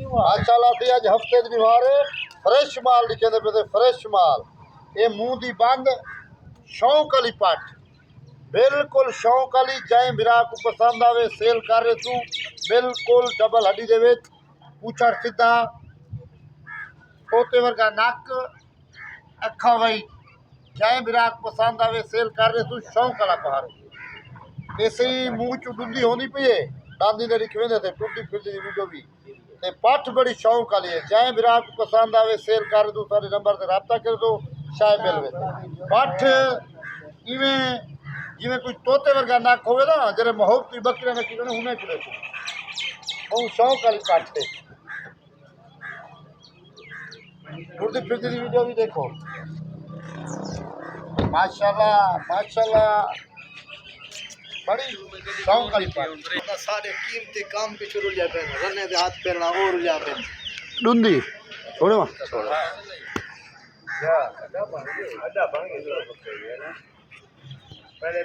माशाल्लाह से अज हफ्ते दी वार फ्रेश माल लिखे पे थे फ्रेश माल ये मुंह दी बंद शौक वाली पट बिल्कुल शौक वाली जै बिरा को पसंद आवे सेल कर रहे तू बिल्कुल डबल हड्डी दे विच पूछड़ सीधा तोते वर्गा नक अखा वही जै बिरा को पसंद आवे सेल कर रहे तू शौक वाला पहाड़ इसे मुंह च डुंदी होनी पई है दांदी ने रिखवेंदे थे टुटी फिरदी वीडियो भी ते पठ बड़ी शौक वाली है जै बिरा को पसंद आवे सेल कर दो सारे नंबर से रब्ता कर दो शायद मिलवे पठ इवें जिवें कोई तोते वर्गा नक होवे ना जरे मोहब्बती बकरे ने किने हुने चले बहुत शौक वाली पठ है टुटी फिरदी वीडियो भी देखो माशाल्लाह माशाल्लाह बड़ी शौक वाली पठ सारे कीमती काम पे शुरू लिया पे रने दे हाथ पैर ना और लिया पे डुंदी छोड़ो या अड्डा बन गया पहले